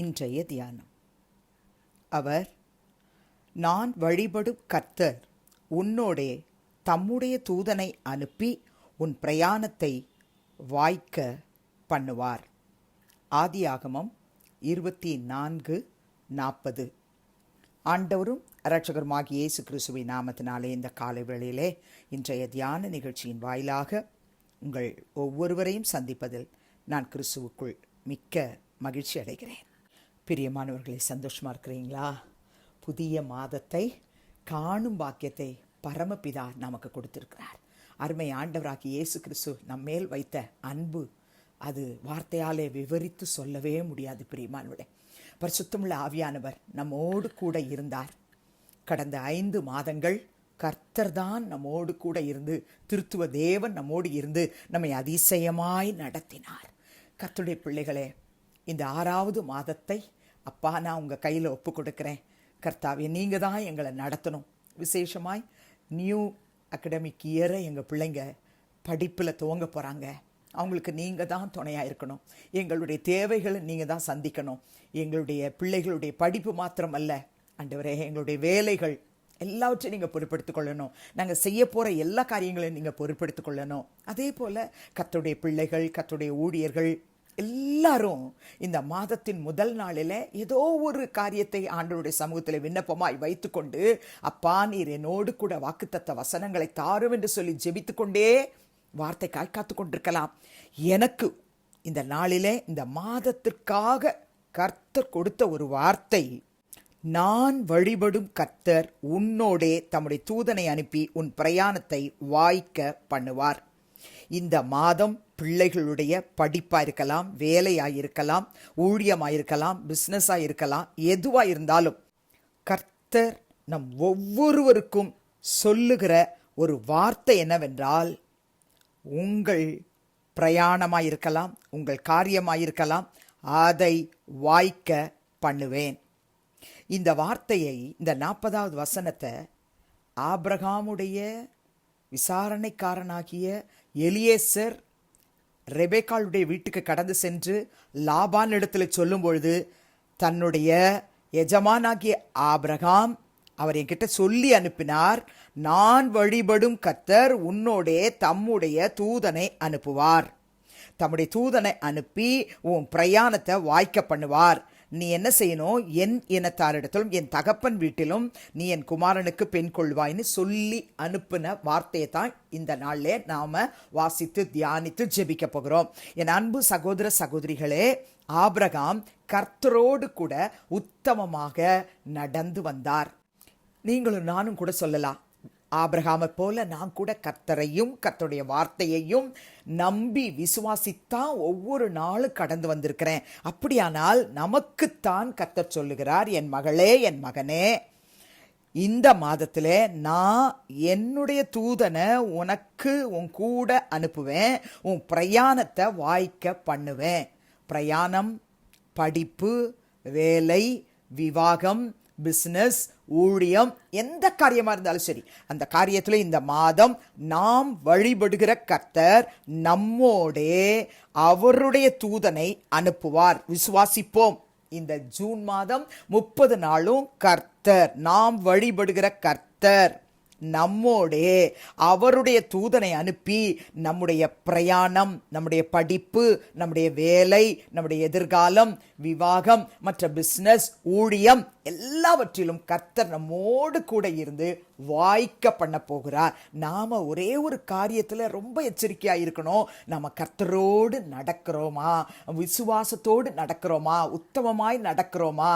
இன்றைய தியானம். அவர், நான் வழிபடும் கர்த்தர் உன்னோடே தம்முடைய தூதனை அனுப்பி உன் பிரயாணத்தை வாய்க்க பண்ணுவார். ஆதியாகமம் 24:40. ஆண்டவரும் இரட்சகருமாகிய இயேசு கிறிஸ்துவின் நாமத்தினாலே இந்த காலை வேளையிலே இன்றைய தியான நிகழ்ச்சியின் வாயிலாக உங்கள் ஒவ்வொருவரையும் சந்திப்பதில் நான் கிறிஸ்துவுக்குள் மிக்க மகிழ்ச்சி அடைகிறேன். பிரியமானவர்களை, சந்தோஷமாக இருக்கிறீங்களா? புதிய மாதத்தை காணும் பாக்கியத்தை பரமபிதா நமக்கு கொடுத்திருக்கிறார். அருமை ஆண்டவராகிய இயேசு கிறிஸ்து நம்மேல் வைத்த அன்பு அது வார்த்தையாலே விவரித்து சொல்லவே முடியாது. பிரியமானவர்களே, பரிசுத்தமுள்ள ஆவியானவர் நம்மோடு கூட இருந்தார். கடந்த 5 மாதங்கள் கர்த்தர் தான் நம்மோடு கூட இருந்து, திருத்துவ தேவன் நம்மோடு இருந்து நம்மை அதிசயமாய் நடத்தினார். கர்த்தருடைய பிள்ளைகளே, இந்த 6வது மாதத்தை அப்பா நான் உங்கள் கையில் ஒப்பு கொடுக்குறேன். கர்த்தாவே, நீங்கள் தான் எங்களை நடத்தணும். விசேஷமாய் நியூ அகடமிக் இயரை எங்கள் பிள்ளைங்க படிப்பில் துவங்க போகிறாங்க. அவங்களுக்கு நீங்கள் தான் துணையாக இருக்கணும். எங்களுடைய தேவைகளை நீங்கள் தான் சந்திக்கணும். எங்களுடைய பிள்ளைகளுடைய படிப்பு மாத்திரம் அல்ல ஆண்டவரே, எங்களுடைய வேலைகள் எல்லாவற்றையும் நீங்கள் பொறுப்படுத்திக் கொள்ளணும். நாங்கள் செய்ய போகிற எல்லா காரியங்களையும் நீங்கள் பொறுப்படுத்திக் கொள்ளணும். அதே போல் கர்த்தருடைய பிள்ளைகள், கர்த்தருடைய ஊழியர்கள் எல்லாரும் இந்த மாதத்தின் முதல் நாளில் ஏதோ ஒரு காரியத்தை ஆண்டவருடைய சமூகத்தில் விண்ணப்பமாய் வைத்துக்கொண்டு, அப்பா நீர் என்னோடு கூட வாக்குத்தத்த வசனங்களை தாரும் என்று சொல்லி ஜெபித்து கொண்டே வார்த்தைக்காய் காத்து கொண்டிருக்கலாம். எனக்கு இந்த நாளிலே, இந்த மாதத்திற்காக கர்த்தர் கொடுத்த ஒரு வார்த்தை, நான் வழிபடும் கர்த்தர் உன்னோடே தம்முடைய தூதனை அனுப்பி உன் பிரயாணத்தை வாய்க்க பண்ணுவார். இந்த மாதம் பிள்ளைகளுடைய படிப்பாக இருக்கலாம், வேலையாக இருக்கலாம், ஊழியமாக இருக்கலாம், பிஸ்னஸாக இருக்கலாம், எதுவாக இருந்தாலும் கர்த்தர் நம் ஒவ்வொருவருக்கும் சொல்லுகிற ஒரு வார்த்தை என்னவென்றால், உங்கள் பிரயாணமாக இருக்கலாம், உங்கள் காரியமாக இருக்கலாம், அதை வாய்க்க பண்ணுவேன். இந்த வார்த்தையை, இந்த 40வது வசனத்தை ஆபிரகாமுடைய விசாரணைக்காரனாகிய எலியேசர் ரெபேக்காளுடைய வீட்டுக்கு கடந்து சென்று லாபான் இடத்துல சொல்லும் பொழுது, தன்னுடைய எஜமானாகிய ஆபிரகாம் அவர் என்கிட்ட சொல்லி அனுப்பினார், நான் வழிபடும் கர்த்தர் உன்னோடே தம்முடைய தூதனை அனுப்புவார். தம்முடைய தூதனை அனுப்பி உன் பிரயாணத்தை வாய்க்க பண்ணுவார். நீ என்ன செய்யணும்? என் இனத்தாரிடத்திலும் என் தகப்பன் வீட்டிலும் நீ என் குமாரனுக்கு பெண் கொள்வாய்ன்னு சொல்லி அனுப்பின வார்த்தையை தான் இந்த நாளில் நாம் வாசித்து தியானித்து ஜெபிக்க போகிறோம். என் அன்பு சகோதர சகோதரிகளே, ஆபிரகாம் கர்த்தரோடு கூட உத்தமமாக நடந்து வந்தார். நீங்களும் நானும் கூட சொல்லலாம், ஆபிரகாமை போல நான் கூட கர்த்தரையும் கர்த்தருடைய வார்த்தையையும் நம்பி விசுவாசித்தான் ஒவ்வொரு நாளும் கடந்து வந்திருக்கிறேன். அப்படியானால் நமக்குத்தான் கர்த்தர் சொல்லுகிறார், என் மகளே, என் மகனே, இந்த மாதத்தில் நான் என்னுடைய தூதனை உனக்கு உன் கூட அனுப்புவேன், உன் பிரயாணத்தை வாய்க்க பண்ணுவேன். பிரயாணம், படிப்பு, வேலை, விவாகம், பிஸ்னஸ், ஊழியம், எந்த காரியமாக இருந்தாலும் சரி, அந்த காரியத்தில் இந்த மாதம் நாம் வழிபடுகிற கர்த்தர் நம்மோடே அவருடைய தூதனை அனுப்புவார். விசுவாசிப்போம். இந்த ஜூன் மாதம் 30 நாளும் கர்த்தர், நாம் வழிபடுகிற கர்த்தர் நம்மோடே அவருடைய தூதனை அனுப்பி நம்முடைய பிரயாணம், நம்முடைய படிப்பு, நம்முடைய வேலை, நம்முடைய எதிர்காலம், விவாகம், மற்ற பிஸ்னஸ், ஊழியம் எல்லாவற்றிலும் கர்த்தர் நம்மோடு கூட இருந்து வாய்க்க பண்ண போகிறார். நாம ஒரே ஒரு காரியத்தில் ரொம்ப எச்சரிக்கையாக இருக்கணும். நம்ம கர்த்தரோடு நடக்கிறோமா, விசுவாசத்தோடு நடக்கிறோமா, உத்தமமாய் நடக்கிறோமா?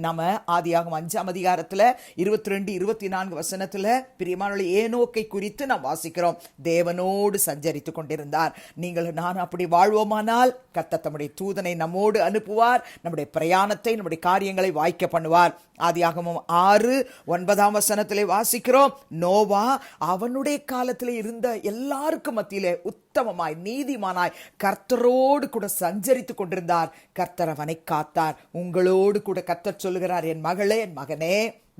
நம்ம ஆதியாகமம் 5ஆம் அதிகாரத்தில் 22, 24 வசனத்தில் பிரியமானவர்களே, ஏனோக்கை குறித்து நாம் வாசிக்கிறோம். தேவனோடு சஞ்சரித்து கொண்டிருந்தார். நீங்கள் நான் அப்படி வாழ்வோமானால் கர்த்தர் தம்முடைய தூதனை நம்மோடு அனுப்புவார், நம்முடைய பிரயாணத்தை, நம்முடைய காரியங்களை வாய்க்க பண்ணுவார். ஆதியாகமம் 6:9 வசனத்திலே வாசிக்கிறோம், நோவா அவனுடைய காலத்தில் இருந்த எல்லாருக்கும் மத்தியிலே உத்தமமாய் நீதிமானாய் கர்த்தரோடு கூட சஞ்சரித்து கொண்டிருந்தார். கர்த்தர் அவனை காத்தார். உங்களோடு கூட கர்த்தர் சொல்லுகிறார், என் மகளே, என் மகனே,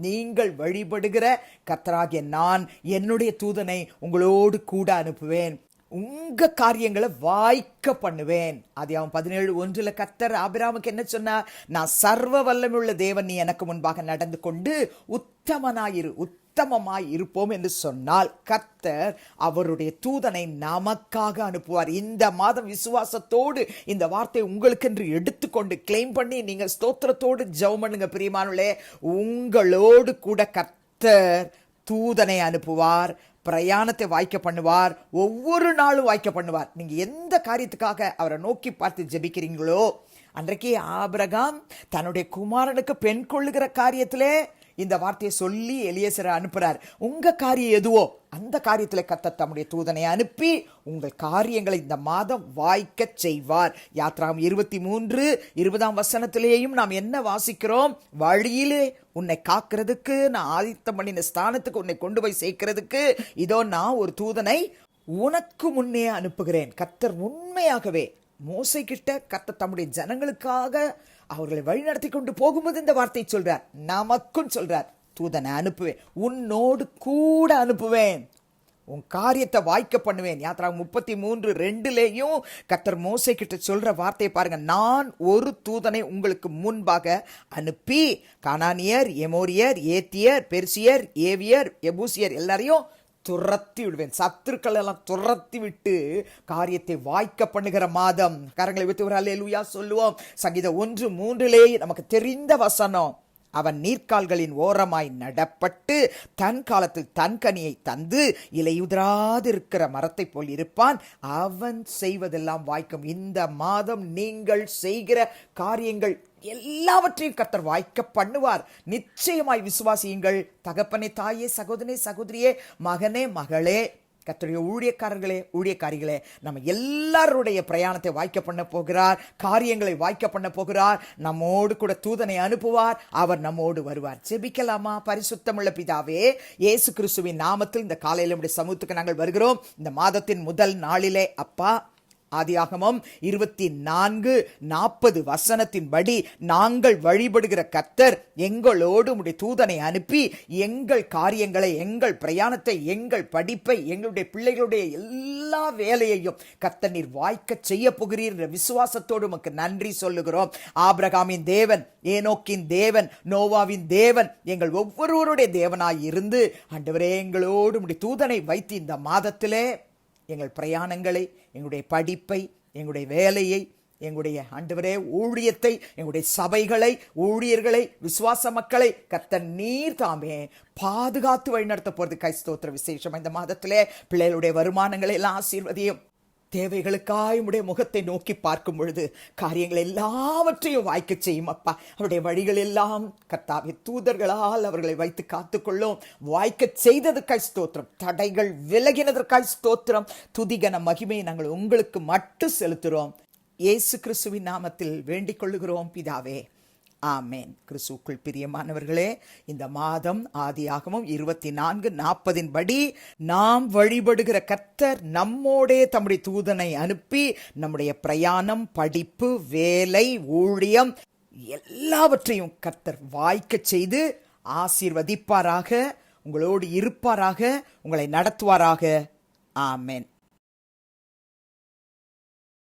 நீங்கள் வழிபடுகிற கர்த்தராகிய நான் என்னுடைய தூதனை உங்களோடு கூட அனுப்புவேன். உங்க காரியங்களை வாய்க்க பண்ணுவேன். ஆதியாகமம் 17:1 கர்த்தர் ஆபிரகாமுக்கு என்ன சொன்னார்? நான் சர்வ வல்லமையுள்ள தேவன், நீ எனக்கு முன்பாக நடந்து கொண்டு உத்தமமாய் இருப்போம் என்று சொன்னால் கர்த்தர் அவருடைய தூதனை நமக்காக அனுப்புவார். இந்த மாதம் விசுவாசத்தோடு இந்த வார்த்தை உங்களுக்கென்று எடுத்துக்கொண்டு கிளைம் பண்ணி நீங்க ஸ்தோத்திரத்தோடு ஜெபம் பண்ணுங்க. பிரியமானவர்களே, உங்களோடு கூட கர்த்தர் தூதனை அனுப்புவார், பிரயாணத்தை வாய்க்க பண்ணுவார், ஒவ்வொரு நாளும் வாய்க்க பண்ணுவார். நீங்க எந்த காரியத்துக்காக அவரை நோக்கி பார்த்து ஜெபிக்கிறீங்களோ, அன்றைக்கு ஆபிரகாம் தன்னுடைய குமாரனுக்கு பெண் கொள்ளுகிற காரியத்திலே இந்த வார்த்தையை சொல்லி எலியேசரை அனுப்புறார். உங்க காரியம் எதுவோ அந்த காரியத்தில் கர்த்தர் தம்முடைய தூதனை அனுப்பி உங்கள் காரியங்களை இந்த மாதம் வாய்க்க செய்வார். யாத்ராகமம் 23:20 நாம் என்ன வாசிக்கிறோம்? வழியிலே உன்னை காக்கிறதுக்கு, நான் ஆதித்தம் பண்ணின ஸ்தானத்துக்கு உன்னை கொண்டு போய் சேர்க்கிறதுக்கு இதோ நான் ஒரு தூதனை உனக்கு முன்னே அனுப்புகிறேன். கர்த்தர் உண்மையாகவே மோசே கிட்ட கர்த்தர் தம்முடைய ஜனங்களுக்காக அவர்களை வழிநடத்தி கொண்டு போகும்போது இந்த வார்த்தை சொல்றார், நமக்கும் சொல்றார், தூதனை அனுப்புவேன், உன்னோடு கூட அனுப்புவேன், உன் காரியத்தை வாய்க்க பண்ணுவேன். யாத்ராகமம் 33:2 கர்த்தர் மோசே கிட்ட சொல்ற வார்த்தையை பாருங்க, நான் ஒரு தூதனை உங்களுக்கு முன்பாக அனுப்பி கானானியர், எமோரியர், ஏத்தியர், பெர்சியர், ஏவியர், எபூசியர் எல்லாரையும் துரத்தி விடுவேன். சத்துருக்கள் எல்லாம் துரத்தி விட்டு காரியத்தை வாய்க்க பண்ணுகிற மாதம். கரங்களை விட்டு ஒரு அல்லேலூயா சொல்லுவோம். சங்கீதம் 1:3 நமக்கு தெரிந்த வசனம், அவன் நீர்க்கால்களின் ஓரமாய் நடப்பட்டு தன் காலத்தில் தன் கனியை தந்து இலையுதிராதிருக்கிற மரத்தை போல் இருப்பான், அவன் செய்வதெல்லாம் வாய்க்கும். இந்த மாதம் நீங்கள் செய்கிற காரியங்கள் எல்லாவற்றையும் கர்த்தர் வாய்க்க பண்ணுவார். நிச்சயமாய் விசுவாசியுங்கள். தகப்பனே, தாயே, சகோதரனே, சகோதரியே, மகனே, மகளே, கர்த்தருடைய ஊழியக்காரர்களே, ஊழியக்காரிகளே, நம்ம எல்லாருடைய பிரயாணத்தை வாய்க்க பண்ண போகிறார், காரியங்களை வாய்க்க பண்ண போகிறார். நம்மோடு கூட தூதனை அனுப்புவார், அவர் நம்மோடு வருவார். ஜெபிக்கலாமா? பரிசுத்தமுள்ள பிதாவே, இயேசு கிறிஸ்துவின் நாமத்தில் இந்த காலையில நம்முடைய சமூகத்துக்கு நாங்கள் வருகிறோம். இந்த மாதத்தின் முதல் நாளிலே அப்பா, ஆதியாகமம் 24:40 நாங்கள் வழிபடுகிற கர்த்தர் எங்களோடு உம்முடைய தூதனை அனுப்பி எங்கள் காரியங்களை, எங்கள் பிரயாணத்தை, எங்கள் படிப்பை, எங்களுடைய பிள்ளைகளுடைய எல்லா வேலையையும் கர்த்தர் நீர் வாய்க்க செய்ய போகிறீர் என்ற விசுவாசத்தோடு உமக்கு நன்றி சொல்லுகிறோம். ஆபிரகாமின் தேவன், ஏனோக்கின் தேவன், நோவாவின் தேவன், எங்கள் ஒவ்வொருவருடைய தேவனாய் இருந்து ஆண்டவரே எங்களோடு உம்முடைய தூதனை வைத்து இந்த மாதத்திலே எங்கள் பிரயாணங்களை, எங்களுடைய படிப்பை, எங்களுடைய வேலையை, எங்களுடைய ஆண்டவரே ஊழியத்தை, எங்களுடைய சபைகளை, ஊழியர்களை, விசுவாச மக்களை கர்த்தர் நீர் தாமே பாதுகாத்து வழிநடத்த போறது ஸ்தோத்திர. விசேஷம் இந்த மாதத்திலே பிள்ளைகளுடைய வருமானங்களை எல்லாம் ஆசீர்வதியும். தேவைகளுக்காய் உம்முடைய முகத்தை நோக்கி பார்க்கும் பொழுது காரியங்கள் எல்லாவற்றையும் வாய்க்க செய்யும் அப்பா. அவருடைய வழிகள் எல்லாம் கர்த்தாவே தூதர்களால் அவர்களை வைத்து காத்துக்கொள்ளும். வாய்க்க செய்ததற்காய் ஸ்தோத்திரம், தடைகள் விலகினதற்காய் ஸ்தோத்திரம். துதிகன மகிமையை நாங்கள் உங்களுக்கு மட்டும் செலுத்துகிறோம். இயேசு கிறிஸ்துவின் நாமத்தில் வேண்டிக் கொள்ளுகிறோம் பிதாவே, ஆமேன். கிறிஸ்துவுக்குள் பிரியமானவர்களே, இந்த மாதம் ஆதியாகமம் 24:40 நாம் வழிபடுகிற கர்த்தர் நம்மோடே தம்முடைய தூதனை அனுப்பி நம்முடைய பிரயாணம், படிப்பு, வேலை, ஊழியம் எல்லாவற்றையும் கர்த்தர் வாய்க்க செய்து ஆசீர்வதிப்பாராக, உங்களோடு இருப்பாராக, உங்களை நடத்துவாராக. ஆமேன்.